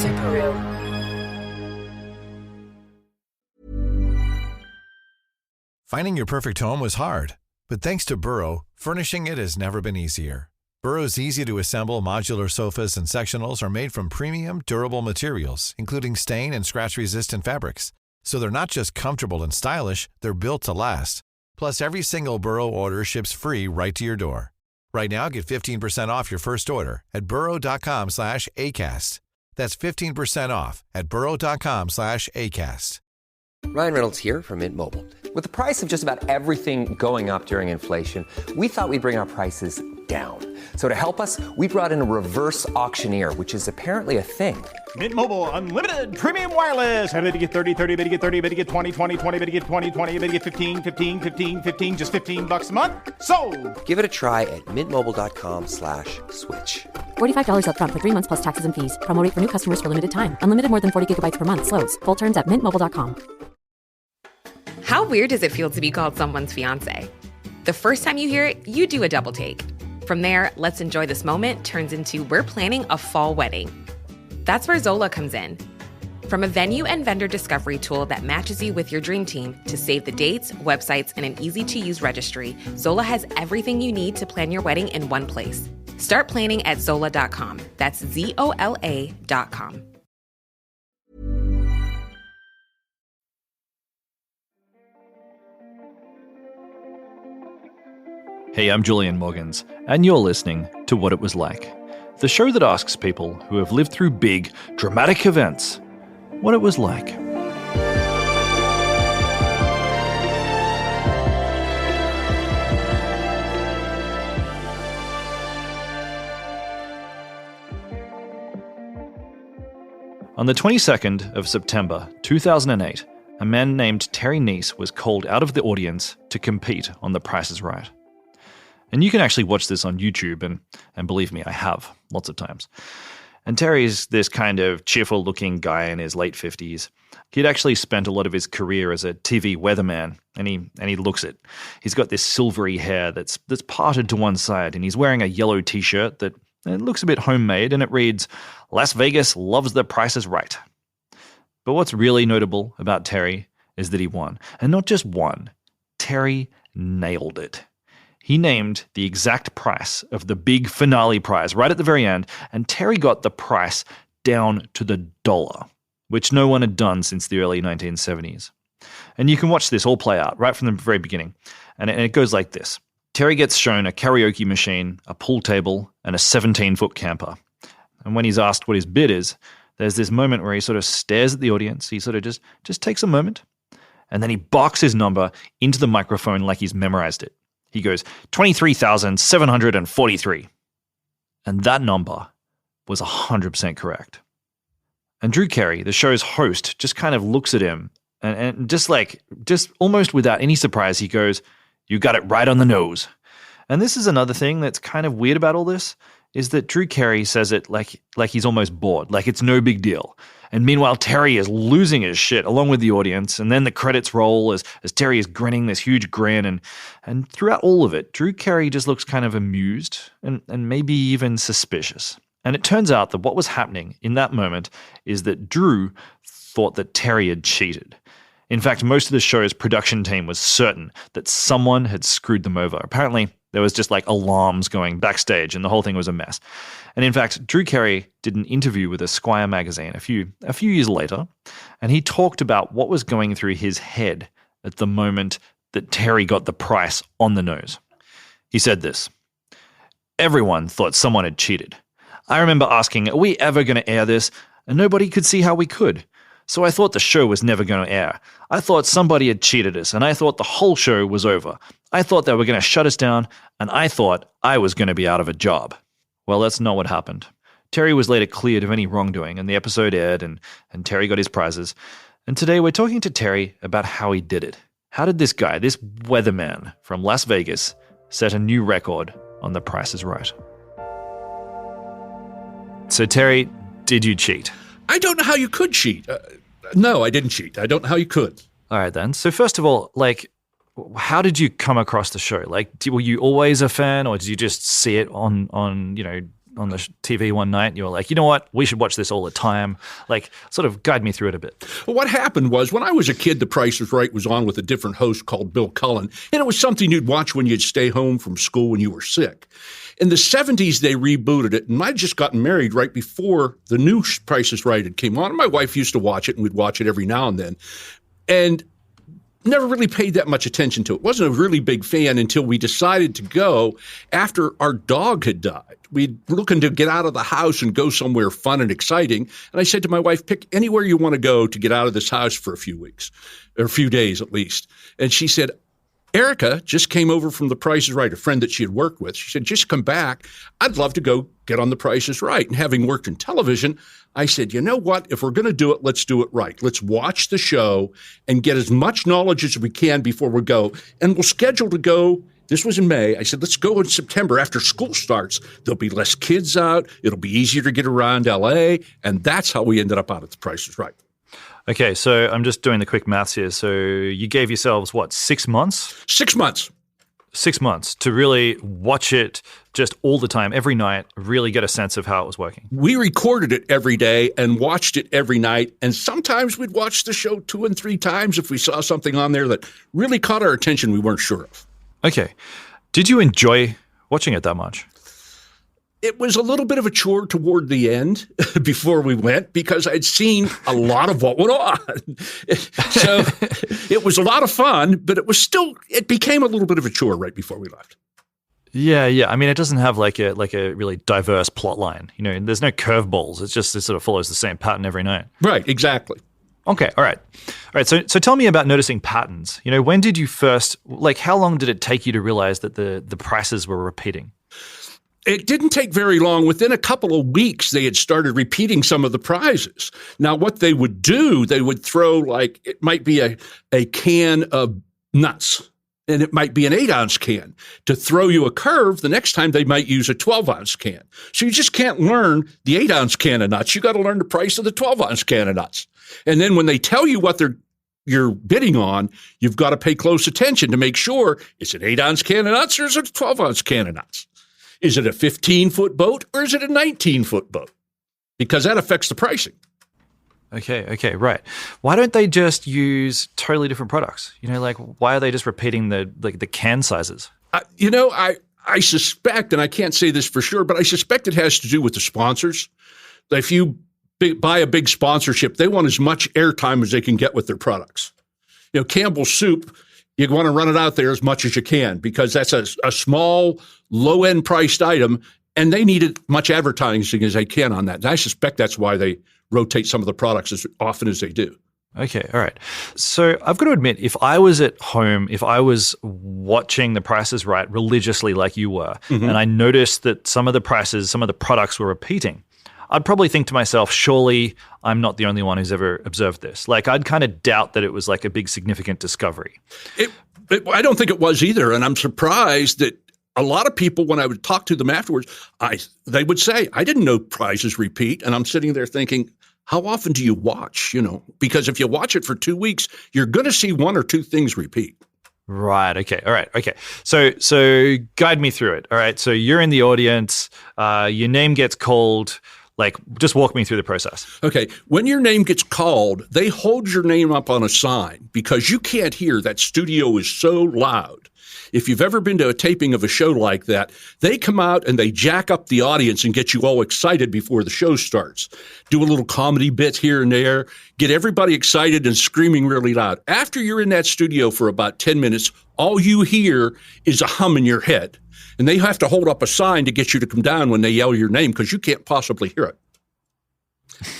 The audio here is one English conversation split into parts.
through Peru. Finding your perfect home was hard, but thanks to Burrow, furnishing it has never been easier. Burrow's easy-to-assemble modular sofas and sectionals are made from premium, durable materials, including stain and scratch-resistant fabrics. So they're not just comfortable and stylish, they're built to last. Plus, every single Burrow order ships free right to your door. Right now, get 15% off your first order at burrow.com/ACAST. That's 15% off at burrow.com/ACAST. Ryan Reynolds here from Mint Mobile. With the price of just about everything going up during inflation, we thought we'd bring our prices down. So to help us, we brought in a reverse auctioneer, which is apparently a thing. Mint Mobile Unlimited Premium Wireless. How to get 30, 30, bit to get 30, bit to get 20, 20, 20, bit to get 20, 20, bit to get 15, 15, 15, 15, just $15 a month? Sold! Give it a try at mintmobile.com/switch. $45 up front for 3 months plus taxes and fees. Promo rate for new customers for limited time. Unlimited more than 40 gigabytes per month. Slows full terms at mintmobile.com. How weird does it feel to be called someone's fiancé? The first time you hear it, you do a double take. From there, let's enjoy this moment turns into we're planning a fall wedding. That's where Zola comes in. From a venue and vendor discovery tool that matches you with your dream team to save the dates, websites, and an easy-to-use registry, Zola has everything you need to plan your wedding in one place. Start planning at Zola.com. That's ZOLA.com. Hey, I'm Julian Morgans, and you're listening to What It Was Like, the show that asks people who have lived through big, dramatic events what it was like. On the 22nd of September 2008, a man named Terry Kniess was called out of the audience to compete on The Price is Right. And you can actually watch this on YouTube, and believe me, I have, lots of times. And Terry's this kind of cheerful-looking guy in his late 50s. He'd actually spent a lot of his career as a TV weatherman, and he looks it. He's got this silvery hair that's parted to one side, and he's wearing a yellow T-shirt that it looks a bit homemade, and it reads, "Las Vegas loves The Price is Right." But what's really notable about Terry is that he won. And not just won, Terry nailed it. He named the exact price of the big finale prize right at the very end, and Terry got the price down to the dollar, which no one had done since the early 1970s. And you can watch this all play out right from the very beginning. And it goes like this. Terry gets shown a karaoke machine, a pool table, and a 17-foot camper. And when he's asked what his bid is, there's this moment where he sort of stares at the audience. He sort of just takes a moment, and then he barks his number into the microphone like he's memorized it. He goes, 23,743. And that number was 100% correct. And Drew Carey, the show's host, just kind of looks at him and just almost without any surprise, he goes, "You got it right on the nose." And this is another thing that's kind of weird about all this, is that Drew Carey says it like he's almost bored, like it's no big deal. And meanwhile, Terry is losing his shit along with the audience. And then the credits roll as Terry is grinning this huge grin. And throughout all of it, Drew Carey just looks kind of amused and maybe even suspicious. And it turns out that what was happening in that moment is that Drew thought that Terry had cheated. In fact, most of the show's production team was certain that someone had screwed them over. Apparently, there was just like alarms going backstage and the whole thing was a mess. And in fact, Drew Carey did an interview with Esquire magazine a few years later, and he talked about what was going through his head at the moment that Terry got the price on the nose. He said this, "Everyone thought someone had cheated. I remember asking, are we ever going to air this? And nobody could see how we could. So I thought the show was never going to air. I thought somebody had cheated us, and I thought the whole show was over. I thought they were going to shut us down, and I thought I was going to be out of a job." Well, that's not what happened. Terry was later cleared of any wrongdoing, and the episode aired, and Terry got his prizes. And today we're talking to Terry about how he did it. How did this guy, this weatherman from Las Vegas, set a new record on The Price is Right? So Terry, did you cheat? I don't know how you could cheat. No, I didn't cheat. I don't know how you could. All right, then. So first of all, how did you come across the show? Were you always a fan, or did you just see it on on the TV one night and you were like, you know what, we should watch this all the time. Like, sort of guide me through it a bit. Well, what happened was when I was a kid, The Price is Right was on with a different host called Bill Cullen, and it was something you'd watch when you'd stay home from school when you were sick. In the 70s, they rebooted it, and I'd just gotten married right before the new Price is Right had came on. And my wife used to watch it, and we'd watch it every now and then. And never really paid that much attention to it. Wasn't a really big fan until we decided to go after our dog had died. We'd looking to get out of the house and go somewhere fun and exciting. And I said to my wife, pick anywhere you want to go to get out of this house for a few weeks, or a few days at least. And she said, Erica just came over from The Price is Right, a friend that she had worked with. She said, just come back. I'd love to go get on The Price is Right. And having worked in television, I said, you know what? If we're going to do it, let's do it right. Let's watch the show and get as much knowledge as we can before we go. And we'll schedule to go. This was in May. I said, let's go in September after school starts. There'll be less kids out. It'll be easier to get around L.A. And that's how we ended up out at The Price is Right. Okay, so I'm just doing the quick maths here. So you gave yourselves, what, 6 months? 6 months. 6 months to really watch it just all the time, every night, really get a sense of how it was working. We recorded it every day and watched it every night. And sometimes we'd watch the show 2 and 3 times if we saw something on there that really caught our attention we weren't sure of. Okay. Did you enjoy watching it that much? It was a little bit of a chore toward the end before we went because I'd seen a lot of what went on. So it was a lot of fun, but it became a little bit of a chore right before we left. Yeah. I mean, it doesn't have like a really diverse plot line. You know, there's no curveballs. It sort of follows the same pattern every night. Right, exactly. Okay, all right. So tell me about noticing patterns. You know, when did you first, like how long did it take you to realize that the prices were repeating? It didn't take very long. Within a couple of weeks, they had started repeating some of the prizes. Now, what they would do, they would throw like, it might be a can of nuts, and it might be an 8-ounce can. To throw you a curve, the next time they might use a 12-ounce can. So you just can't learn the 8-ounce can of nuts. You got to learn the price of the 12-ounce can of nuts. And then when they tell you what you're bidding on, you've got to pay close attention to make sure it's an 8-ounce can of nuts or is it a 12-ounce can of nuts. Is it a 15-foot boat or is it a 19-foot boat? Because that affects the pricing. Okay, right. Why don't they just use totally different products? You know, like why are they just repeating the can sizes? I suspect, and I can't say this for sure, but I suspect it has to do with the sponsors. If you buy a big sponsorship, they want as much airtime as they can get with their products. You know, Campbell's soup, you want to run it out there as much as you can because that's a small, low-end priced item, and they need as much advertising as they can on that. And I suspect that's why they rotate some of the products as often as they do. Okay, all right. So I've got to admit, if I was at home, if I was watching The Price is Right religiously like you were, and I noticed that some of the prices, some of the products were repeating, I'd probably think to myself, surely I'm not the only one who's ever observed this. Like, I'd kind of doubt that it was like a big significant discovery. I don't think it was either, and I'm surprised that a lot of people, when I would talk to them afterwards, they would say, I didn't know prizes repeat, and I'm sitting there thinking, how often do you watch? You know, because if you watch it for 2 weeks, you're going to see 1 or 2 things repeat. Right. Okay. All right. Okay. So guide me through it. All right. So you're in the audience. Your name gets called. Like, just walk me through the process. Okay. When your name gets called, they hold your name up on a sign because you can't hear. That studio is so loud. If you've ever been to a taping of a show like that, they come out and they jack up the audience and get you all excited before the show starts. Do a little comedy bit here and there, get everybody excited and screaming really loud. After you're in that studio for about 10 minutes, all you hear is a hum in your head. And they have to hold up a sign to get you to come down when they yell your name because you can't possibly hear it.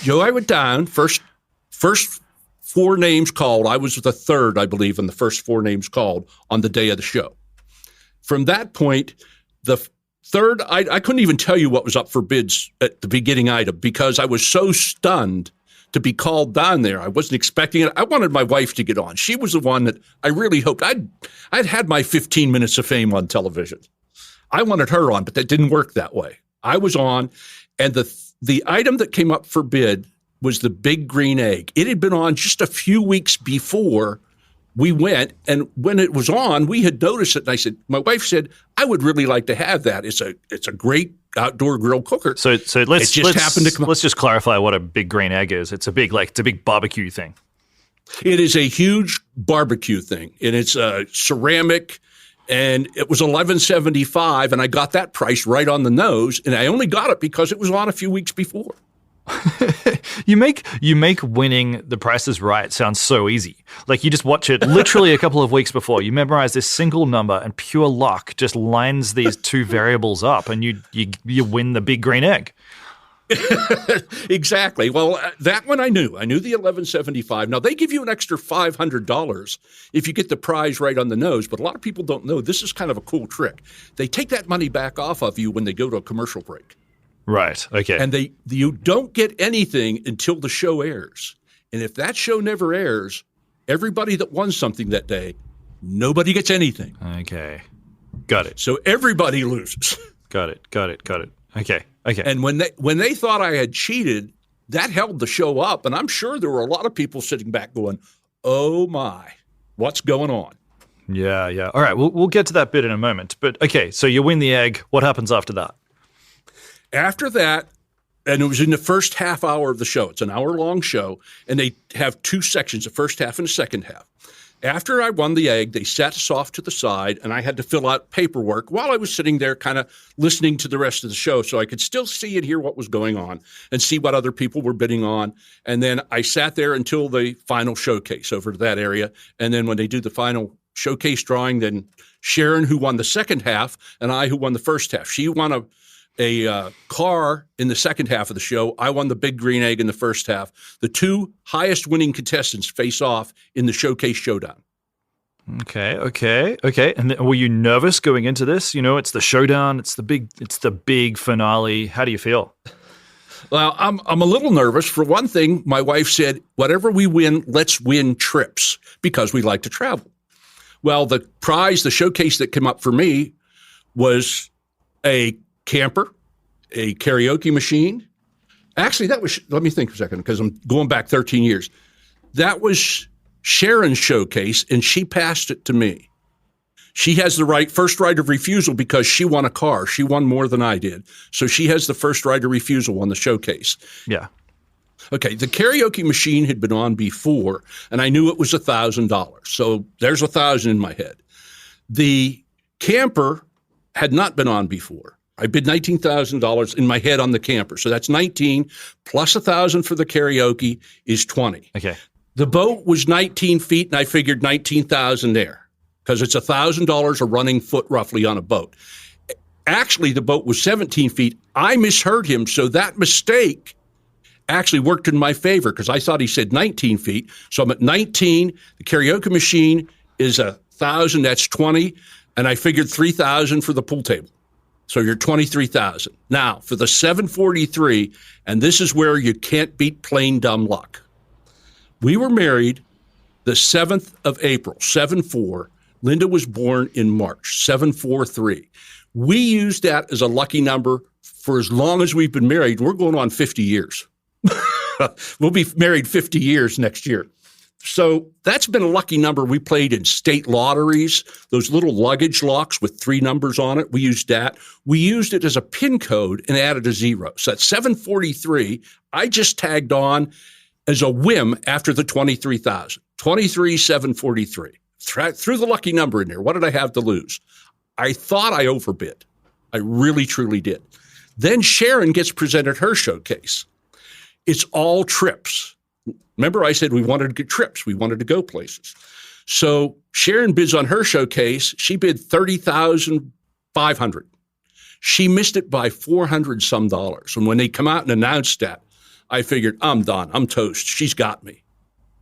So I went down, first 4 names called. I was the third, I believe, in the first 4 names called on the day of the show. From that point, the third, I couldn't even tell you what was up for bids at the beginning item because I was so stunned to be called down there. I wasn't expecting it. I wanted my wife to get on. She was the one that I really hoped. I'd had my 15 minutes of fame on television. I wanted her on, but that didn't work that way. I was on, and the item that came up for bid was the big green egg. It had been on just a few weeks before we went, and when it was on, we had noticed it, and my wife said, I would really like to have that. It's a great outdoor grill cooker. So let's just clarify what a big green egg is. It's a big barbecue thing. It is a huge barbecue thing, and it's ceramic, and it was $11.75, and I got that price right on the nose, and I only got it because it was on a few weeks before. You make winning The Price is Right sound so easy. Like you just watch it literally a couple of weeks before. You memorize this single number, and pure luck just lines these two variables up, and you win the big green egg. Exactly. Well, that one I knew. I knew the $11.75. Now, they give you an extra $500 if you get the prize right on the nose, but a lot of people don't know this is kind of a cool trick. They take that money back off of you when they go to a commercial break. Right. Okay. And you don't get anything until the show airs. And if that show never airs, everybody that won something that day, nobody gets anything. Okay. Got it. So everybody loses. Got it. Okay. And when they thought I had cheated, that held the show up. And I'm sure there were a lot of people sitting back going, oh my, what's going on? Yeah. All right. We'll get to that bit in a moment. But okay, so you win the egg. What happens after that? After that, and it was in the first half hour of the show. It's an hour-long show, and they have two sections, a first half and a second half. After I won the egg, they sat us off to the side, and I had to fill out paperwork while I was sitting there kind of listening to the rest of the show so I could still see and hear what was going on and see what other people were bidding on. And then I sat there until the final showcase over to that area. And then when they do the final showcase drawing, then Sharon, who won the second half, and I, who won the first half. She won a car in the second half of the show. I won the big green egg in the first half. The two highest winning contestants face off in the showcase showdown. Okay. And were you nervous going into this? You know, it's the showdown. It's the big finale. How do you feel? Well, I'm a little nervous. For one thing, my wife said, whatever we win, let's win trips because we like to travel. Well, the prize, the showcase that came up for me was a camper, a karaoke machine. Actually, let me think for a second because I'm going back 13 years. That was Sharon's showcase, and she passed it to me. She has the first right of refusal because she won a car. She won more than I did. So she has the first right of refusal on the showcase. Yeah. Okay, the karaoke machine had been on before, and I knew it was $1,000. So there's $1,000 in my head. The camper had not been on before. I bid $19,000 in my head on the camper. So that's 19 plus $1,000 for the karaoke is 20. Okay. The boat was 19 feet, and I figured 19,000 there because it's $1,000 a running foot roughly on a boat. Actually, the boat was 17 feet. I misheard him, so that mistake actually worked in my favor because I thought he said 19 feet. So I'm at 19. The karaoke machine is $1,000. That's 20. And I figured $3,000 for the pool table. So you're $23,000. Now, for the 743, and this is where you can't beat plain dumb luck. We were married the 7th of April, 7/4. Linda was born in March, 743. We used that as a lucky number for as long as we've been married. We're going on 50 years. We'll be married 50 years next year. So that's been a lucky number. We played in state lotteries, those little luggage locks with 3 numbers on it. We used that. We used it as a PIN code and added a 0. So that's 743. I just tagged on as a whim after the 23,000. 23,743. Threw the lucky number in there. What did I have to lose? I thought I overbid. I really, truly did. Then Sharon gets presented her showcase. It's all trips. Remember, I said we wanted to get trips. We wanted to go places. So Sharon bids on her showcase. She bid $30,500. She missed it by $400 some. And when they come out and announced that, I figured, I'm done. I'm toast. She's got me.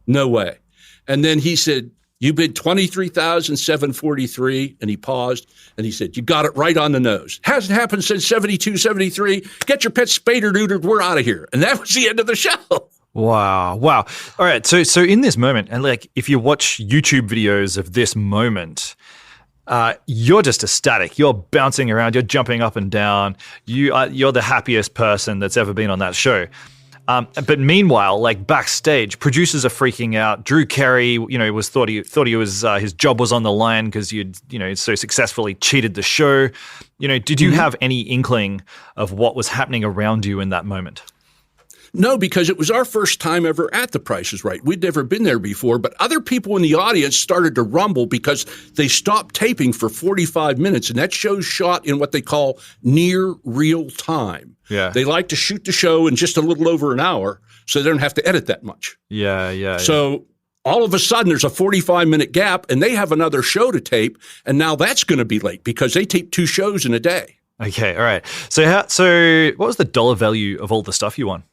No way. And then he said, you bid $23,743. And he paused and he said, you got it right on the nose. Hasn't happened since 72, 73. Get your pet spayed or neutered. We're out of here. And that was the end of the show. Wow. All right. So in this moment, and like if you watch YouTube videos of this moment, you're just ecstatic. You're bouncing around. You're jumping up and down. You're the happiest person that's ever been on that show. But meanwhile, like backstage, producers are freaking out. Drew Carey, thought he was his job was on the line because you'd so successfully cheated the show. Did you have any inkling of what was happening around you in that moment? No, because it was our first time ever at The Price is Right. We'd never been there before, but other people in the audience started to rumble because they stopped taping for 45 minutes, and that show's shot in what they call near real time. Yeah. They like to shoot the show in just a little over an hour, so they don't have to edit that much. Yeah. So all of a sudden, there's a 45-minute gap, and they have another show to tape, and now that's going to be late because they tape 2 shows in a day. Okay, all right. So what was the dollar value of all the stuff you won?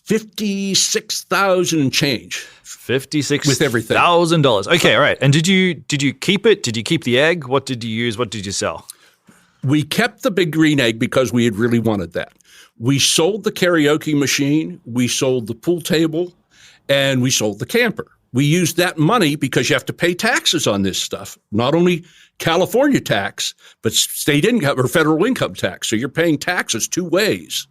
$56,000 and change. $56,000 with everything. Okay, all right. And did you keep it? Did you keep the egg? What did you use? What did you sell? We kept the big green egg because we had really wanted that. We sold the karaoke machine, we sold the pool table, and we sold the camper. We used that money because you have to pay taxes on this stuff, not only California tax, but state income or federal income tax. So you're paying taxes 2 ways.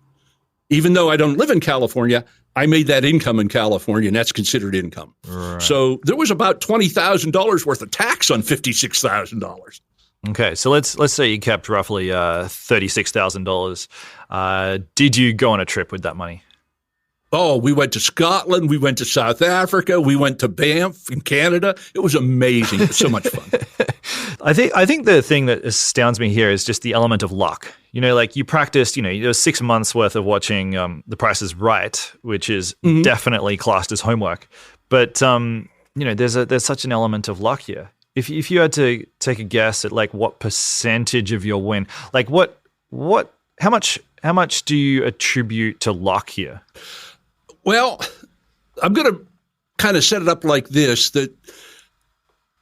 Even though I don't live in California, I made that income in California, and that's considered income. Right. So there was about $20,000 worth of tax on $56,000. Okay, so let's say you kept roughly $36,000. Did you go on a trip with that money? Oh, we went to Scotland. We went to South Africa. We went to Banff in Canada. It was amazing. It was so much fun. I think the thing that astounds me here is just the element of luck. Like you practiced, there was 6 months worth of watching The Price is Right, which is definitely classed as homework. But there's such an element of luck here. If you had to take a guess at like what percentage of your win, like how much do you attribute to luck here? Well, I'm going to kind of set it up like this, that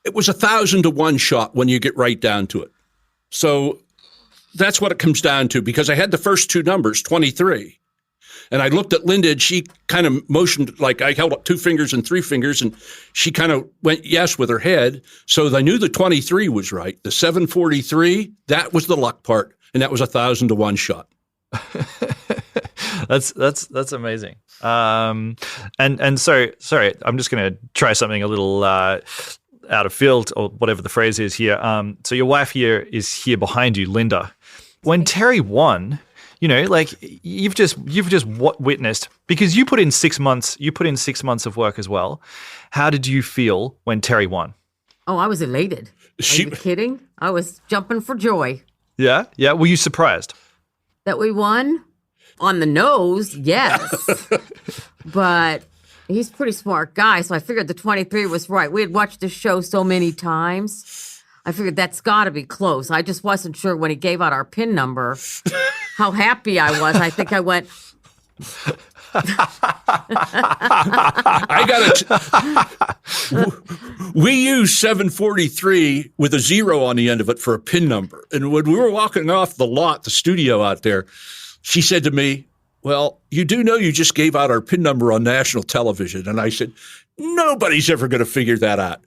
it was 1,000 to 1 shot when you get right down to it. So that's what it comes down to, because I had the first 2 numbers, 23. And I looked at Linda, and she kind of motioned, like I held up 2 fingers and 3 fingers, and she kind of went yes with her head. So I knew the 23 was right. The 743, that was the luck part, and that was 1,000 to 1 shot. That's amazing. And so, sorry, I'm just going to try something a little out of field or whatever the phrase is here. So your wife here is here behind you, Linda. When Terry won, like you've just witnessed, because you put in 6 months. You put in 6 months of work as well. How did you feel when Terry won? Oh, I was elated. Are you kidding? I was jumping for joy. Yeah. Were you surprised that we won? On the nose, yes. But he's a pretty smart guy, so I figured the 23 was right. We had watched the show so many times. I figured that's got to be close. I just wasn't sure when he gave out our PIN number how happy I was. I think I went... We use 743 with a 0 on the end of it for a PIN number. And when we were walking off the lot, the studio out there, she said to me, well, you do know you just gave out our PIN number on national television. And I said, nobody's ever going to figure that out.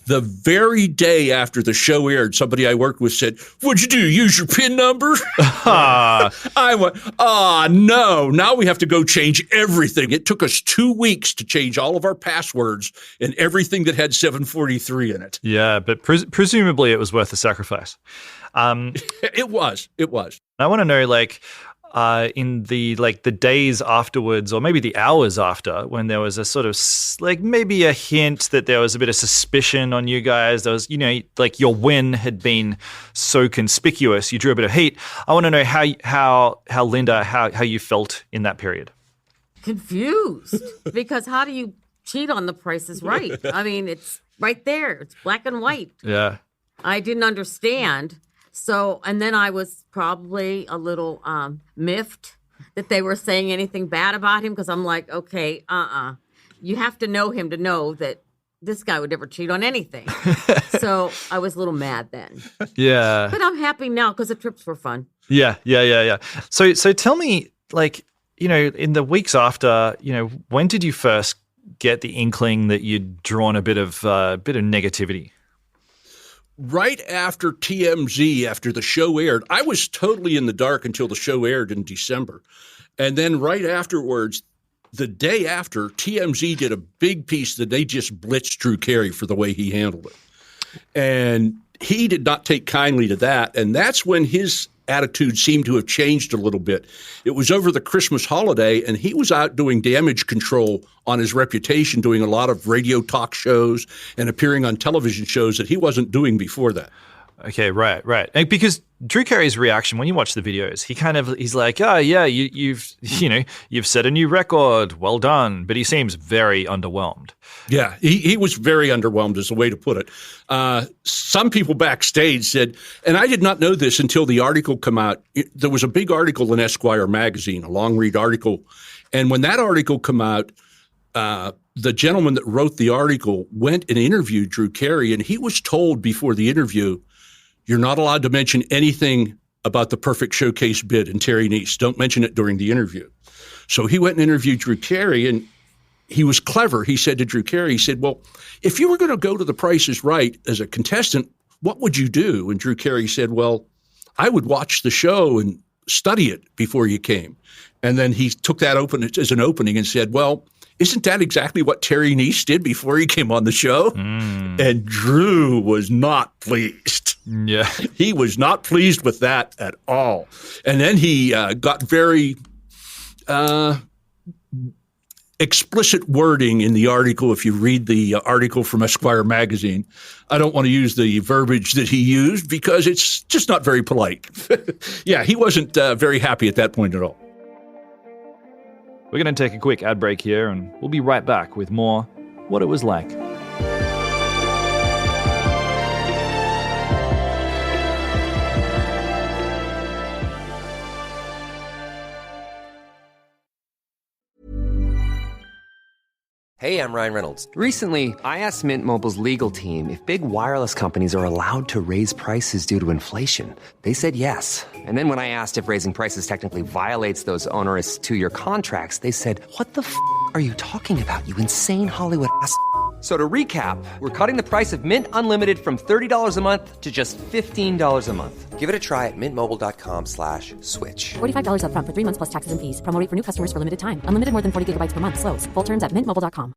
The very day after the show aired, somebody I worked with said, what'd you do, use your PIN number? I went, no, now we have to go change everything. It took us 2 weeks to change all of our passwords and everything that had 743 in it. Yeah, but presumably it was worth the sacrifice. It was. I want to know, like, in the days afterwards, or maybe the hours after, when there was a sort of like maybe a hint that there was a bit of suspicion on you guys. There was, like your win had been so conspicuous, you drew a bit of heat. I want to know how Linda, how you felt in that period. Confused, because how do you cheat on The Price is Right? I mean, it's right there. It's black and white. Yeah. I didn't understand. So, and then I was probably a little miffed that they were saying anything bad about him, because I'm like, okay, you have to know him to know that this guy would never cheat on anything. So I was a little mad then. Yeah. But I'm happy now because the trips were fun. Yeah. So tell me, like, in the weeks after, when did you first get the inkling that you'd drawn a bit of negativity? Right after TMZ, after the show aired, I was totally in the dark until the show aired in December. And then right afterwards, the day after, TMZ did a big piece that they just blitzed Drew Carey for the way he handled it. And he did not take kindly to that. And that's when his attitude seemed to have changed a little bit. It was over the Christmas holiday, and he was out doing damage control on his reputation, doing a lot of radio talk shows and appearing on television shows that he wasn't doing before that. Okay, right. And because Drew Carey's reaction when you watch the videos, he's like, "Oh yeah, you've set a new record. Well done." But he seems very underwhelmed. Yeah, he was very underwhelmed is the way to put it. Some people backstage said, and I did not know this until the article came out. There was a big article in Esquire magazine, a long read article. And when that article came out, the gentleman that wrote the article went and interviewed Drew Carey, and he was told before the interview, "You're not allowed to mention anything about the Perfect Showcase bid and Terry Kniess. Don't mention it during the interview." So he went and interviewed Drew Carey, and he was clever. He said to Drew Carey, he said, "Well, if you were going to go to The Price is Right as a contestant, what would you do?" And Drew Carey said, "Well, I would watch the show and study it before you came." And then he took that as an opening and said, "Well, isn't that exactly what Terry Kniess did before he came on the show?" And Drew was not pleased. Yeah. He was not pleased with that at all. And then he got very explicit wording in the article. If you read the article from Esquire magazine, I don't want to use the verbiage that he used because it's just not very polite. Yeah, he wasn't very happy at that point at all. We're going to take a quick ad break here, and we'll be right back with more What It Was Like. Hey, I'm Ryan Reynolds. Recently, I asked Mint Mobile's legal team if big wireless companies are allowed to raise prices due to inflation. They said yes. And then when I asked if raising prices technically violates those onerous two-year contracts, they said, "What the f*** are you talking about, you insane Hollywood ass?" So to recap, we're cutting the price of Mint Unlimited from $30 a month to just $15 a month. Give it a try at mintmobile.com/switch. $45 up front for 3 months plus taxes and fees. Promo rate for new customers for limited time. Unlimited more than 40 gigabytes per month slows. Full terms at mintmobile.com.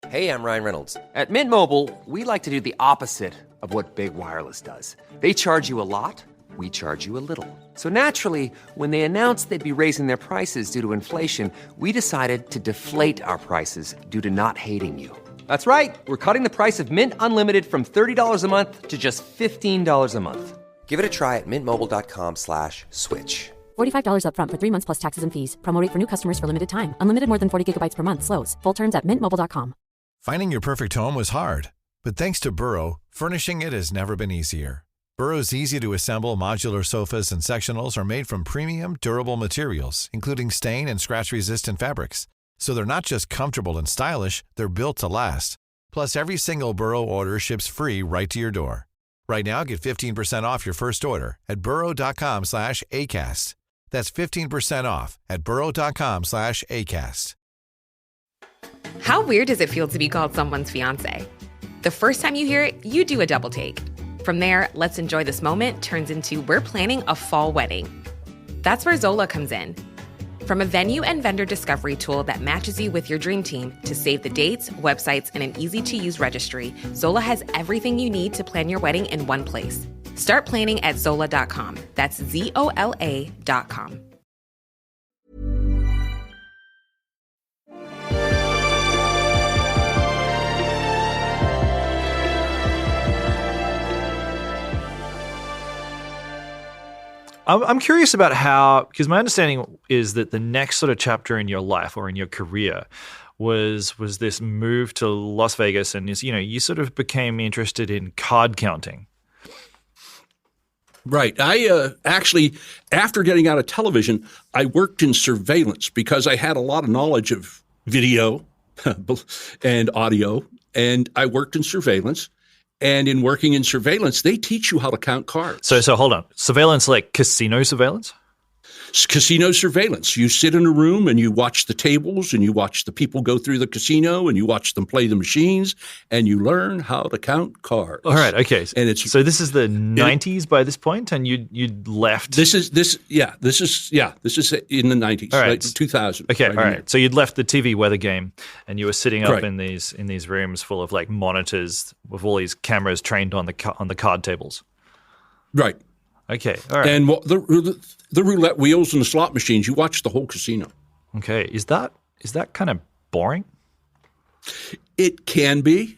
Hey, I'm Ryan Reynolds. At Mint Mobile, we like to do the opposite of what Big Wireless does. They charge you a lot, we charge you a little. So naturally, when they announced they'd be raising their prices due to inflation, we decided to deflate our prices due to not hating you. That's right. We're cutting the price of Mint Unlimited from $30 a month to just $15 a month. Give it a try at mintmobile.com/switch. $45 up front for 3 months plus taxes and fees. Promo rate for new customers for limited time. Unlimited more than 40 gigabytes per month slows. Full terms at mintmobile.com. Finding your perfect home was hard, but thanks to Burrow, furnishing it has never been easier. Burrow's easy-to-assemble modular sofas and sectionals are made from premium, durable materials, including stain and scratch-resistant fabrics. So they're not just comfortable and stylish, they're built to last. Plus, every single Burrow order ships free right to your door. Right now, get 15% off your first order at burrow.com/ACAST. That's 15% off at burrow.com/ACAST. How weird does it feel to be called someone's fiance? The first time you hear it, you do a double take. From there, let's enjoy this moment turns into we're planning a fall wedding. That's where Zola comes in. From a venue and vendor discovery tool that matches you with your dream team to save the dates, websites, and an easy-to-use registry, Zola has everything you need to plan your wedding in one place. Start planning at Zola.com. That's ZOLA.com. I'm curious about how, because my understanding is that the next sort of chapter in your life or in your career was this move to Las Vegas, and you sort of became interested in card counting. Right. I actually, after getting out of television, I worked in surveillance because I had a lot of knowledge of video and audio, and I worked in surveillance. And in working in surveillance, they teach you how to count cards. So hold on. Surveillance, like casino surveillance? Casino surveillance. You sit in a room and you watch the tables and you watch the people go through the casino and you watch them play the machines and you learn how to count cards. All right. Okay. And so this is the 90s by this point, and you'd left. This is in the 90s, all right. Like 2000. Okay. Right all in right. there. So you'd left the TV weather game, and you were sitting up Right. in these rooms full of like monitors with all these cameras trained on the card tables. Right. Okay. All right. And the roulette wheels and the slot machines, you watch the whole casino. Okay. Is that kind of boring? It can be.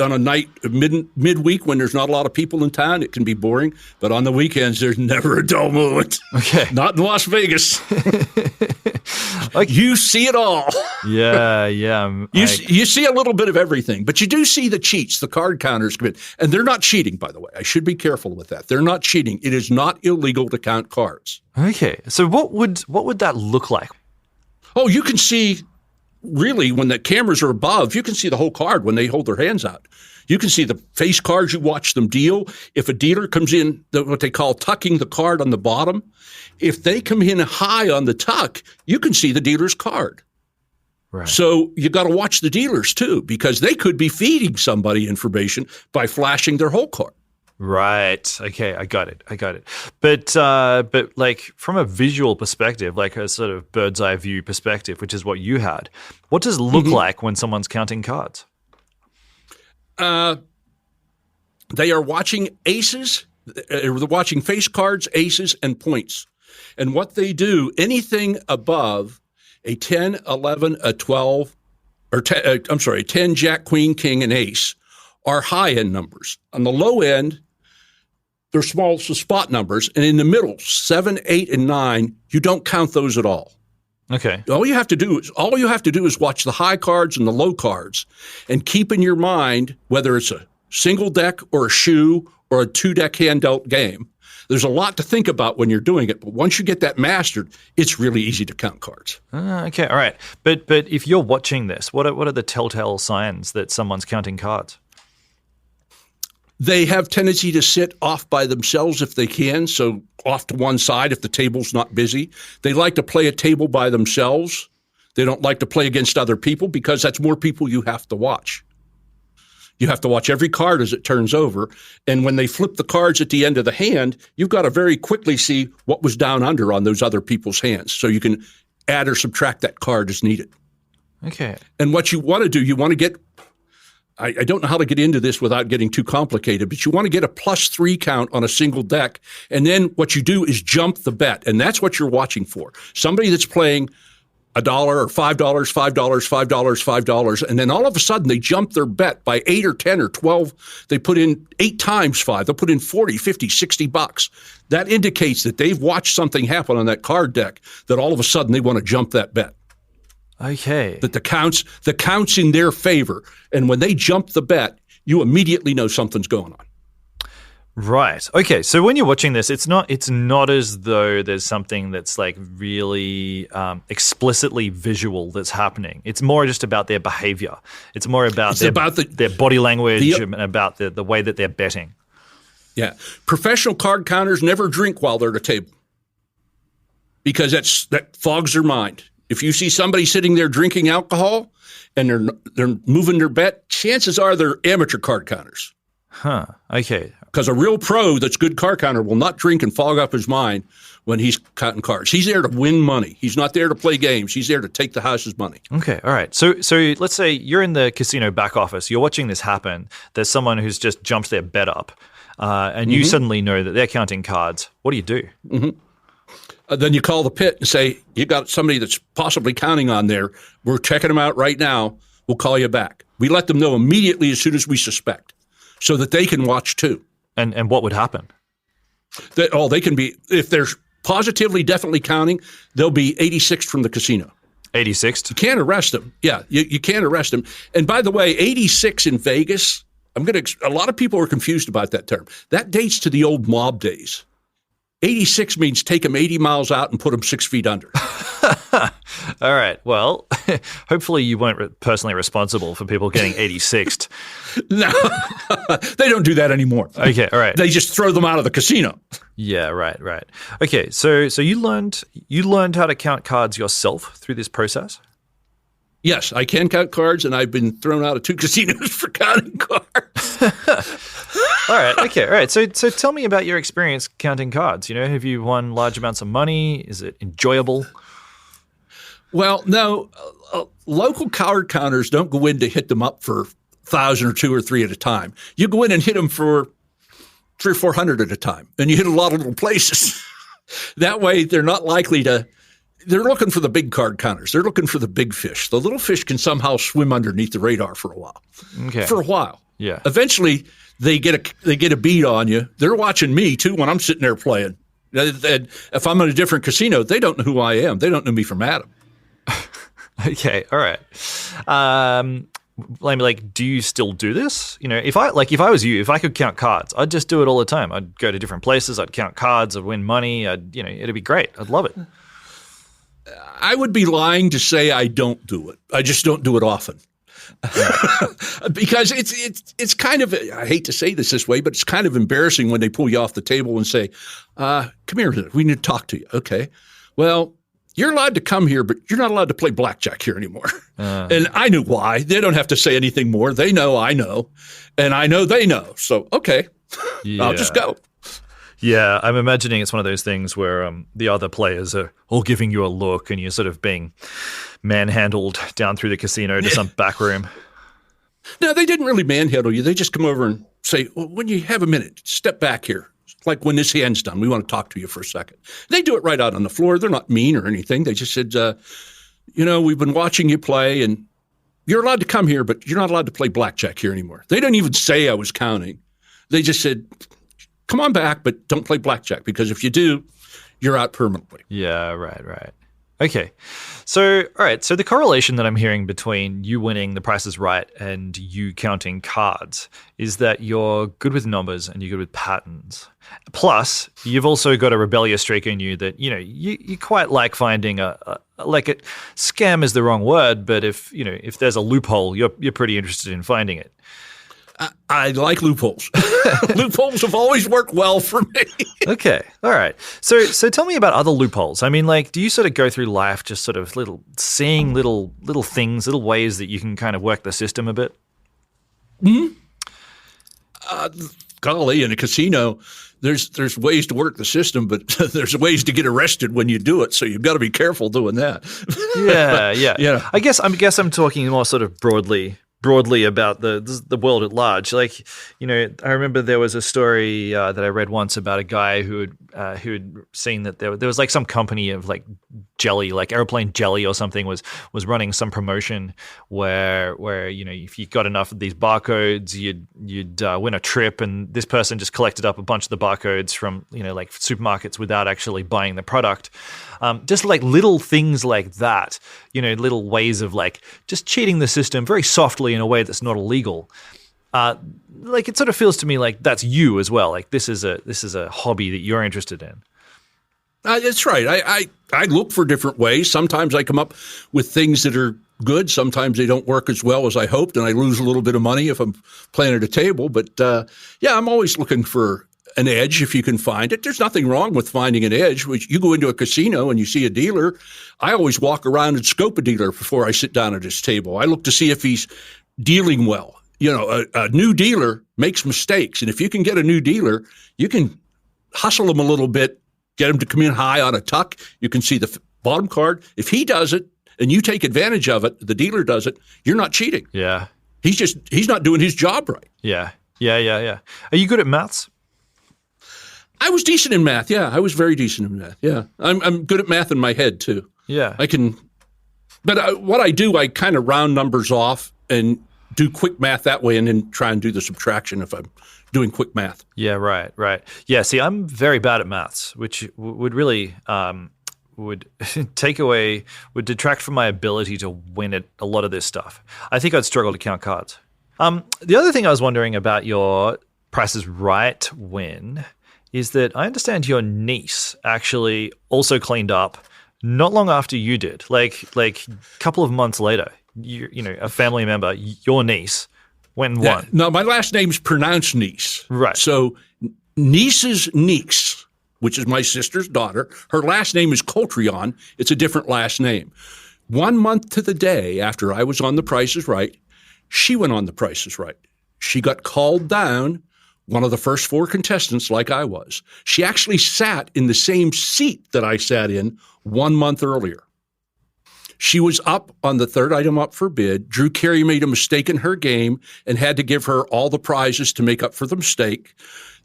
On a night, midweek, when there's not a lot of people in town, it can be boring. But on the weekends, there's never a dull moment. Okay. Not in Las Vegas. You see it all. Yeah. You see a little bit of everything, but you do see the cheats, the card counters come in. And they're not cheating, by the way. I should be careful with that. They're not cheating. It is not illegal to count cards. Okay. So what would that look like? Oh, you can see, really, when the cameras are above, you can see the whole card when they hold their hands out. You can see the face cards, you watch them deal. If a dealer comes in, what they call tucking the card on the bottom, if they come in high on the tuck, you can see the dealer's card. Right. So you got to watch the dealers too, because they could be feeding somebody information by flashing their whole card. Right. Okay. I got it. But like from a visual perspective, like a sort of bird's eye view perspective, which is what you had, what does it look like when someone's counting cards? They are watching aces. They're watching face cards, aces, and points. And what they do, anything above a 10, 11, a 12, or 10, jack, queen, king, and ace are high-end numbers. On the low end, they're small spot numbers. And in the middle, 7, 8, and 9, you don't count those at all. Okay. All you have to do is watch the high cards and the low cards and keep in your mind whether it's a single deck or a shoe or a 2-deck hand dealt game. There's a lot to think about when you're doing it, but once you get that mastered, it's really easy to count cards. Okay, all right. But if you're watching this, what are the telltale signs that someone's counting cards? They have tendency to sit off by themselves if they can, so off to one side if the table's not busy. They like to play a table by themselves. They don't like to play against other people because that's more people you have to watch. You have to watch every card as it turns over. And when they flip the cards at the end of the hand, you've got to very quickly see what was down under on those other people's hands. So you can add or subtract that card as needed. Okay. And what you want to do, you want to get, I don't know how to get into this without getting too complicated, but you want to get a +3 count on a single deck. And then what you do is jump the bet. And that's what you're watching for. Somebody that's playing $1 or $5, $5, $5, $5, and then all of a sudden they jump their bet by 8 or 10 or 12. They put in 8 times 5. They'll put in 40, 50, $60. That indicates that they've watched something happen on that card deck that all of a sudden they want to jump that bet. Okay. That the counts in their favor. And when they jump the bet, you immediately know something's going on. Right. Okay. So when you're watching this, it's not as though there's something that's like really explicitly visual that's happening. It's more just about their behavior. It's more about their body language and about the way that they're betting. Yeah. Professional card counters never drink while they're at a table because that fogs their mind. If you see somebody sitting there drinking alcohol and they're moving their bet, chances are they're amateur card counters. Huh. Okay. Because a real pro that's good card counter will not drink and fog up his mind when he's counting cards. He's there to win money. He's not there to play games. He's there to take the house's money. Okay. All right. So let's say you're in the casino back office. You're watching this happen. There's someone who's just jumped their bet up, and you suddenly know that they're counting cards. What do you do? Then you call the pit and say, you got somebody that's possibly counting on there. We're checking them out right now. We'll call you back. We let them know immediately as soon as we suspect so that they can watch too. And what would happen? They can be, if they're positively, definitely counting, they'll be 86th from the casino. 86th? You can't arrest them. Yeah, you can't arrest them. And by the way, 86 in Vegas, a lot of people are confused about that term. That dates to the old mob days. 86 means take them 80 miles out and put them 6 feet under. All right. Well, hopefully you weren't personally responsible for people getting 86'd. No, they don't do that anymore. Okay. All right. They just throw them out of the casino. Yeah. Right. Right. Okay. So you learned how to count cards yourself through this process? Yes, I can count cards, and I've been thrown out of 2 casinos for counting cards. All right. Okay. All right. So tell me about your experience counting cards. You know, have you won large amounts of money? Is it enjoyable? Well, no. Local card counters don't go in to hit them up for 1,000 or 2 or 3 at a time. You go in and hit them for 300 or 400 at a time, and you hit a lot of little places. That way, they're not likely to. They're looking for the big card counters. They're looking for the big fish. The little fish can somehow swim underneath the radar for a while. Okay. For a while. Yeah. Eventually, they get a beat on you. They're watching me too when I'm sitting there playing. And if I'm in a different casino, they don't know who I am. They don't know me from Adam. Okay. All right. Like, do you still do this? You know, if I was you, if I could count cards, I'd just do it all the time. I'd go to different places. I'd count cards. I'd win money. It'd be great. I'd love it. I would be lying to say I don't do it. I just don't do it often. Because it's kind of, I hate to say this way, but it's kind of embarrassing when they pull you off the table and say, come here, we need to talk to you. Okay. Well, you're allowed to come here, but you're not allowed to play blackjack here anymore. And I knew why. They don't have to say anything more. They know I know. And I know they know. So, okay, I'll just go. Yeah, I'm imagining it's one of those things where the other players are all giving you a look and you're sort of being manhandled down through the casino to some back room. No, they didn't really manhandle you. They just come over and say, well, when you have a minute, step back here. Like when this hand's done, we want to talk to you for a second. They do it right out on the floor. They're not mean or anything. They just said, we've been watching you play and you're allowed to come here, but you're not allowed to play blackjack here anymore. They didn't even say I was counting. They just said, come on back, but don't play blackjack because if you do, you're out permanently. Yeah, right. Okay. So, all right. So the correlation that I'm hearing between you winning The Price is Right and you counting cards is that you're good with numbers and you're good with patterns. Plus, you've also got a rebellious streak in you that, you quite like finding a scam is the wrong word, but if there's a loophole, you're pretty interested in finding it. I like loopholes. Loopholes have always worked well for me. Okay. All right. So tell me about other loopholes. I mean, like, do you sort of go through life just sort of seeing little things, little ways that you can kind of work the system a bit? Golly, in a casino, there's ways to work the system, but there's ways to get arrested when you do it. So you've got to be careful doing that. Yeah. I guess I'm talking more sort of broadly about the world at large. Like, I remember there was a story that I read once about a guy who had seen that there was like some company of like jelly, like airplane jelly or something was running some promotion where if you got enough of these barcodes, you'd win a trip, and this person just collected up a bunch of the barcodes from like supermarkets without actually buying the product. Just like little things like that, little ways of like just cheating the system very softly in a way that's not illegal. Like it sort of feels to me like that's you as well. Like this is a hobby that you're interested in. That's right. I look for different ways. Sometimes I come up with things that are good. Sometimes they don't work as well as I hoped, and I lose a little bit of money if I'm playing at a table. But I'm always looking for an edge if you can find it. There's nothing wrong with finding an edge. Which you go into a casino and you see a dealer, I always walk around and scope a dealer before I sit down at his table. I look to see if he's dealing well. A new dealer makes mistakes, and if you can get a new dealer, you can hustle him a little bit, get him to come in high on a tuck. You can see the bottom card. If he does it and you take advantage of it, the dealer does it, you're not cheating. Yeah. He's not doing his job right. Yeah. Are you good at maths? I was decent in math. Yeah, I was very decent in math. Yeah, I'm good at math in my head too. Yeah, I can. But what I do, I kind of round numbers off and do quick math that way, and then try and do the subtraction if I'm doing quick math. Yeah, right. Yeah, see, I'm very bad at maths, which would really would detract from my ability to win at a lot of this stuff. I think I'd struggle to count cards. The other thing I was wondering about your Price is Right win is that I understand your niece actually also cleaned up not long after you did, like a couple of months later. You know, a family member, your niece, went and won. No, my last name's pronounced Kniess. Right. So Kniess's niece, which is my sister's daughter, her last name is Coltrion. It's a different last name. 1 month to the day after I was on The Price is Right, she went on The Price is Right. She got called down, one of the first 4 contestants like I was. She actually sat in the same seat that I sat in 1 month earlier. She was up on the third item up for bid. Drew Carey made a mistake in her game and had to give her all the prizes to make up for the mistake.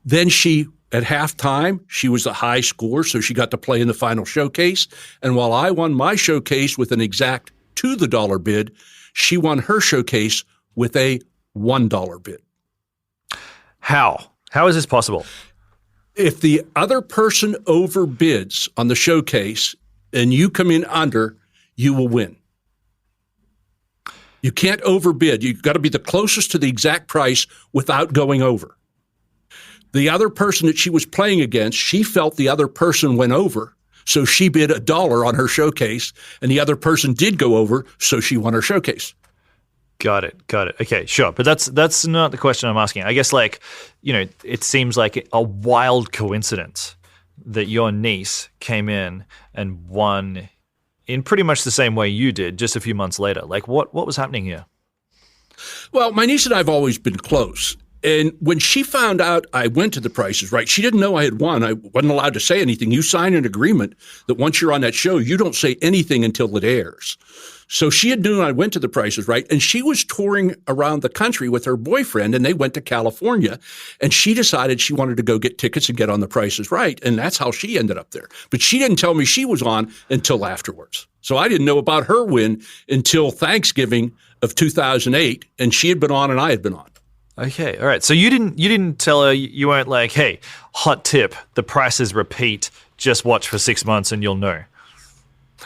Then at halftime, she was the high scorer, so she got to play in the final showcase. And while I won my showcase with an exact to the dollar bid, she won her showcase with a $1 bid. How? How is this possible? If the other person overbids on the showcase and you come in under, you will win. You can't overbid. You've got to be the closest to the exact price without going over. The other person that she was playing against, she felt the other person went over, so she bid $1 on her showcase, and the other person did go over, so she won her showcase. Got it. Okay, sure. But that's not the question I'm asking. I guess, like, you know, it seems like a wild coincidence that your niece came in and won in pretty much the same way you did just a few months later. Like, what was happening here? Well, my niece and I have always been close. And when she found out I went to The Price is Right, she didn't know I had won. I wasn't allowed to say anything. You sign an agreement that once you're on that show, you don't say anything until it airs. So she had known I went to The Price is Right, and she was touring around the country with her boyfriend, and they went to California, and she decided she wanted to go get tickets and get on The Price is Right, and that's how she ended up there. But she didn't tell me she was on until afterwards. So I didn't know about her win until Thanksgiving of 2008, and she had been on and I had been on. Okay, all right. So you didn't tell her, you weren't like, hey, hot tip, The Prices repeat, just watch for 6 months and you'll know.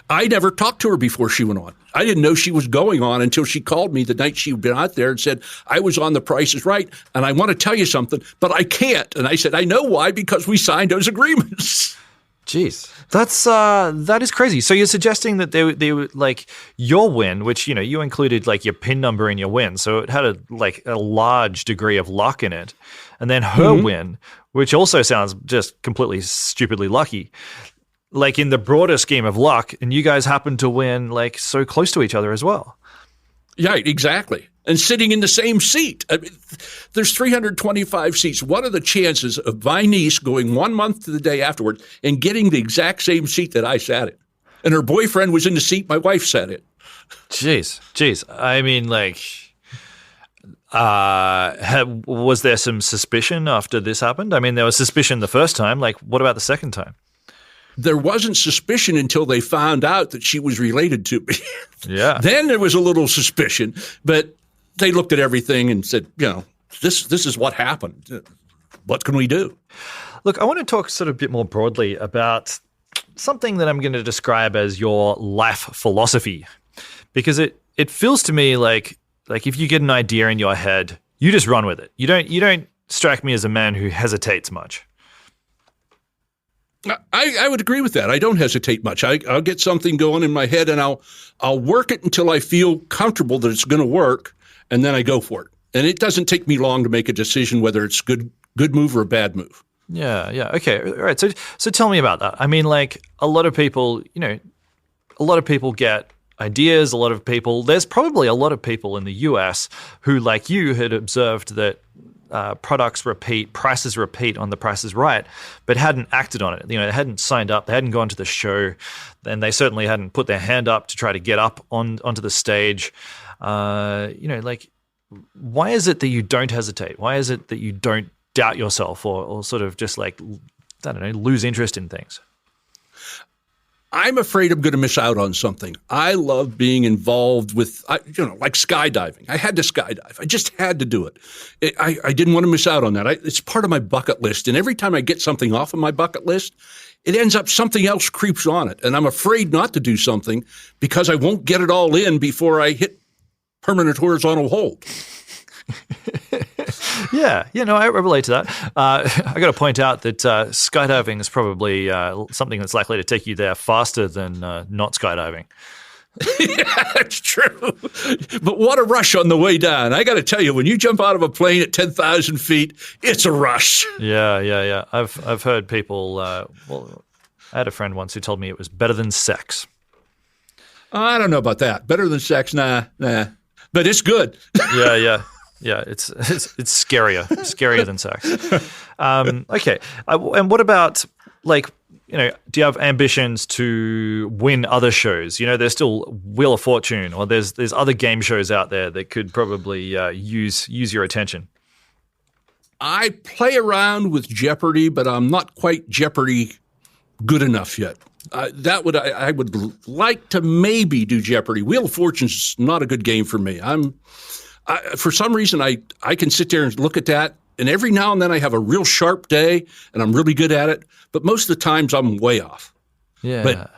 I never talked to her before she went on. I didn't know she was going on until she called me the night she'd been out there and said, I was on The Price is Right, and I want to tell you something, but I can't. And I said, I know why, because we signed those agreements. Jeez, that is crazy. So you're suggesting that they were like your win, which, you know, you included like your PIN number in your win, so it had a large degree of luck in it, and then her win, which also sounds just completely stupidly lucky. Like in the broader scheme of luck, and you guys happen to win like so close to each other as well. Yeah, exactly. And sitting in the same seat. I mean, there's 325 seats. What are the chances of my niece going 1 month to the day afterward and getting the exact same seat that I sat in? And her boyfriend was in the seat my wife sat in. Jeez. I mean, like, was there some suspicion after this happened? I mean, there was suspicion the first time. Like, what about the second time? There wasn't suspicion until they found out that she was related to me. Yeah. Then there was a little suspicion, but they looked at everything and said, you know, this is what happened. What can we do? Look, I want to talk sort of a bit more broadly about something that I'm going to describe as your life philosophy, because it feels to me like if you get an idea in your head, you just run with it. You don't strike me as a man who hesitates much. I would agree with that. I don't hesitate much. I'll get something going in my head, and I'll work it until I feel comfortable that it's going to work, and then I go for it. And it doesn't take me long to make a decision whether it's good move or a bad move. Yeah. Okay. All right. So tell me about that. I mean, like, a lot of people get ideas. There's probably a lot of people in the US who, like you, had observed that products repeat, prices repeat on The Price is Right, but hadn't acted on it. You know, they hadn't signed up, they hadn't gone to the show, and they certainly hadn't put their hand up to try to get up onto the stage. You know, like, why is it that you don't hesitate? Why is it that you don't doubt yourself or sort of just like, I don't know, lose interest in things? I'm afraid I'm going to miss out on something. I love being involved with, like skydiving. I had to skydive. I just had to do it. I didn't want to miss out on that. It's part of my bucket list. And every time I get something off of my bucket list, it ends up something else creeps on it. And I'm afraid not to do something because I won't get it all in before I hit permanent horizontal hold. No, I relate to that. I got to point out that skydiving is probably something that's likely to take you there faster than not skydiving. Yeah, that's true. But what a rush on the way down. I got to tell you, when you jump out of a plane at 10,000 feet, it's a rush. Yeah. I've heard people, I had a friend once who told me it was better than sex. I don't know about that. Better than sex? Nah. But it's good. Yeah. It's scarier than sex. Okay. And what about, like, do you have ambitions to win other shows? There's still Wheel of Fortune, or there's other game shows out there that could probably use your attention. I play around with Jeopardy, but I'm not quite Jeopardy good enough yet. I would like to maybe do Jeopardy. Wheel of Fortune's not a good game for me. For some reason, I can sit there and look at that, and every now and then I have a real sharp day, and I'm really good at it. But most of the times I'm way off. Yeah. But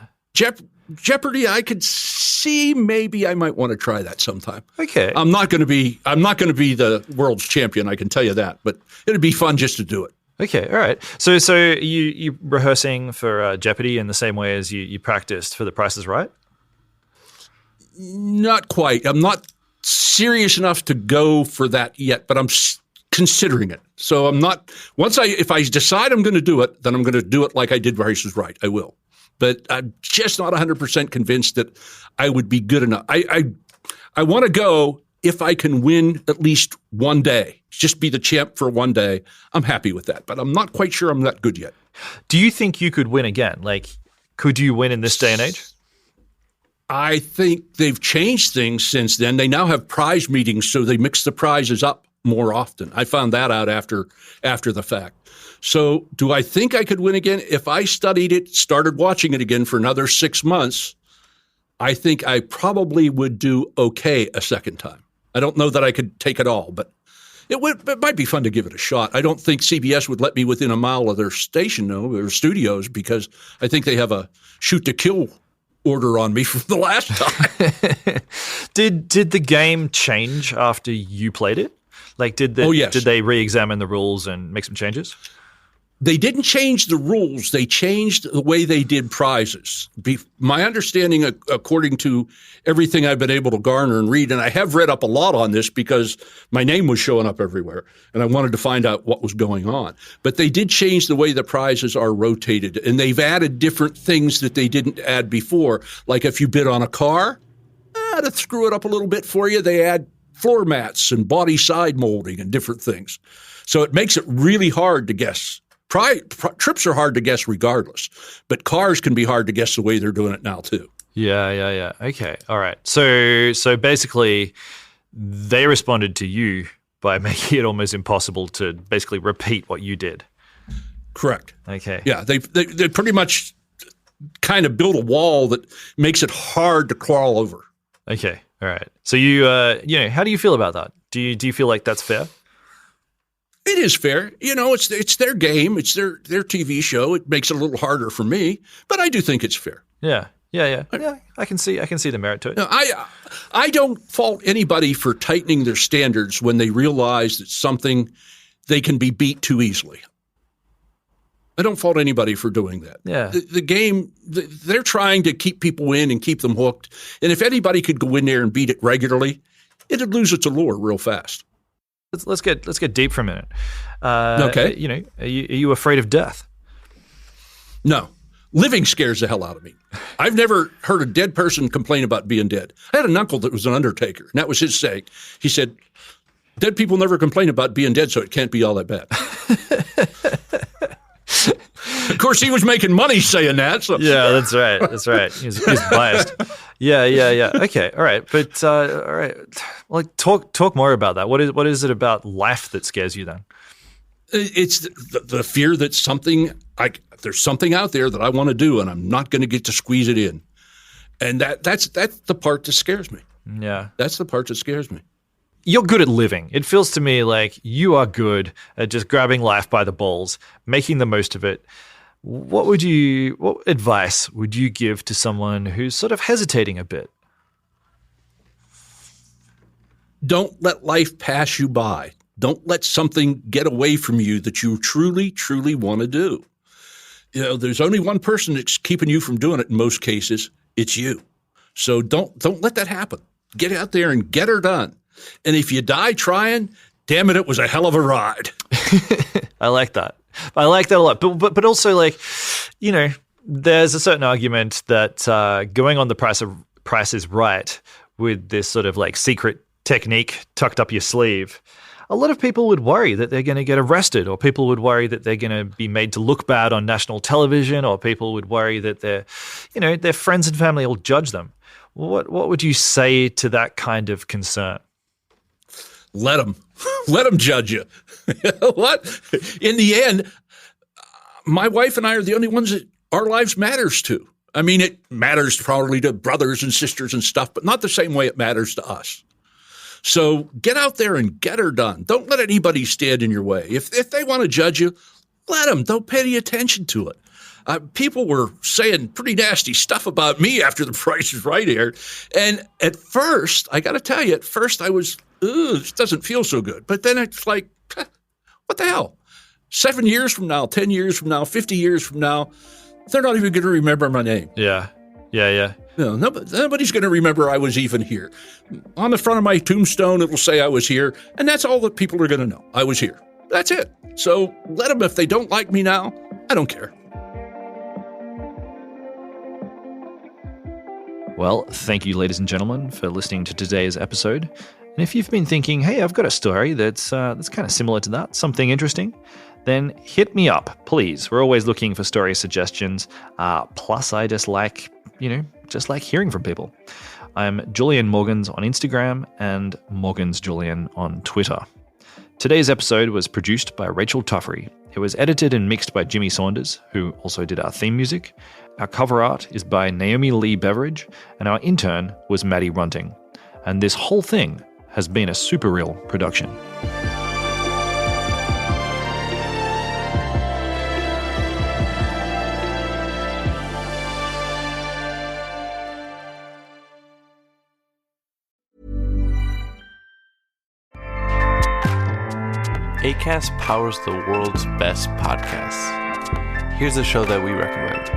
Jeopardy, I could see maybe I might want to try that sometime. Okay. I'm not going to be the world's champion, I can tell you that. But it'd be fun just to do it. Okay, all right. So you rehearsing for Jeopardy in the same way as you practiced for The Price is Right? Not quite. I'm not serious enough to go for that yet, but I'm considering it. So I'm not. If I decide I'm going to do it, then I'm going to do it like I did Price is Right. I will. But I'm just not 100% convinced that I would be good enough. I want to go if I can win at least one day, just be the champ for one day. I'm happy with that, but I'm not quite sure I'm that good yet. Do you think you could win again? Like, could you win in this day and age? I think they've changed things since then. They now have prize meetings, so they mix the prizes up more often. I found that out after the fact. So do I think I could win again? If I studied it, started watching it again for another 6 months, I think I probably would do okay a second time. I don't know that I could take it all, but it might be fun to give it a shot. I don't think CBS would let me within a mile of their station, their studios, because I think they have a shoot to kill order on me from the last time. Did the game change after you played it? Like, did they re-examine the rules and make some changes? They didn't change the rules. They changed the way they did prizes. My understanding, according to everything I've been able to garner and read, and I have read up a lot on this because my name was showing up everywhere, and I wanted to find out what was going on. But they did change the way the prizes are rotated, and they've added different things that they didn't add before. Like if you bid on a car, to screw it up a little bit for you, they add floor mats and body side molding and different things. So it makes it really hard to guess. Trips are hard to guess regardless, but cars can be hard to guess the way they're doing it now too. Yeah. Okay, all right. So basically, they responded to you by making it almost impossible to basically repeat what you did. Correct. Okay. Yeah, they pretty much kind of built a wall that makes it hard to crawl over. Okay. All right. So you how do you feel about that? Do you feel like that's fair? It is fair. It's their game. It's their TV show. It makes it a little harder for me, but I do think it's fair. Yeah. I can see the merit to it. No, I don't fault anybody for tightening their standards when they realize that something they can be beat too easily. I don't fault anybody for doing that. Yeah. The game, they're trying to keep people in and keep them hooked. And if anybody could go in there and beat it regularly, it'd lose its allure real fast. Let's get deep for a minute. Okay. Are you afraid of death? No. Living scares the hell out of me. I've never heard a dead person complain about being dead. I had an uncle that was an undertaker, and that was his saying. He said, dead people never complain about being dead, so it can't be all that bad. Of course, he was making money saying that. So. Yeah, that's right. He's biased. Yeah. Okay, all right. But all right, well, talk more about that. What is it about life that scares you then? It's the fear that there's something out there that I want to do, and I'm not going to get to squeeze it in, and that's the part that scares me. Yeah, that's the part that scares me. You're good at living. It feels to me like you are good at just grabbing life by the balls, making the most of it. What advice would you give to someone who's sort of hesitating a bit? Don't let life pass you by. Don't let something get away from you that you truly, truly want to do. You know, there's only one person that's keeping you from doing it in most cases. It's you. So don't let that happen. Get out there and get her done. And if you die trying, damn it was a hell of a ride. I like that. I like that a lot. But also, like, you know, there's a certain argument that going on the Price is Right with this sort of like secret technique tucked up your sleeve, a lot of people would worry that they're going to get arrested, or people would worry that they're going to be made to look bad on national television, or people would worry that their friends and family will judge them. What would you say to that kind of concern? Let them judge you. What? In the end, my wife and I are the only ones that our lives matters to. I mean, it matters probably to brothers and sisters and stuff, but not the same way it matters to us. So get out there and get her done. Don't let anybody stand in your way. If they want to judge you, let them. Don't pay any attention to it. People were saying pretty nasty stuff about me after The Price is Right aired. And at first, I got to tell you, I was, this doesn't feel so good. But then it's like, what the hell? 7 years from now, 10 years from now, 50 years from now, they're not even going to remember my name. Yeah. No, nobody's going to remember I was even here. On the front of my tombstone, it will say I was here, and that's all that people are going to know. I was here. That's it. So let them, if they don't like me now, I don't care. Well, thank you, ladies and gentlemen, for listening to today's episode. And if you've been thinking, hey, I've got a story that's kind of similar to that, something interesting, then hit me up, please. We're always looking for story suggestions. Plus, I just like hearing from people. I'm Julian Morgans on Instagram and Morgans Julian on Twitter. Today's episode was produced by Rachel Tuffrey. It was edited and mixed by Jimmy Saunders, who also did our theme music. Our cover art is by Naomi Lee Beveridge, and our intern was Maddie Runting. And this whole thing has been a Super Real production. Acast powers the world's best podcasts. Here's a show that we recommend.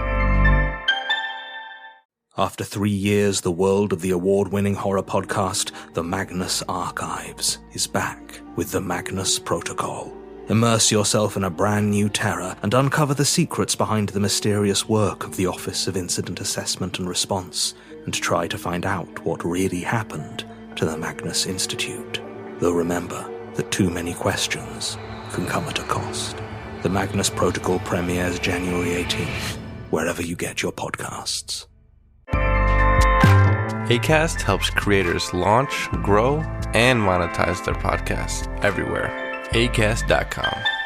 After 3 years, the world of the award-winning horror podcast, The Magnus Archives, is back with The Magnus Protocol. Immerse yourself in a brand new terror and uncover the secrets behind the mysterious work of the Office of Incident Assessment and Response, and try to find out what really happened to the Magnus Institute. Though remember that too many questions can come at a cost. The Magnus Protocol premieres January 18th, wherever you get your podcasts. Acast helps creators launch, grow, and monetize their podcasts everywhere. Acast.com.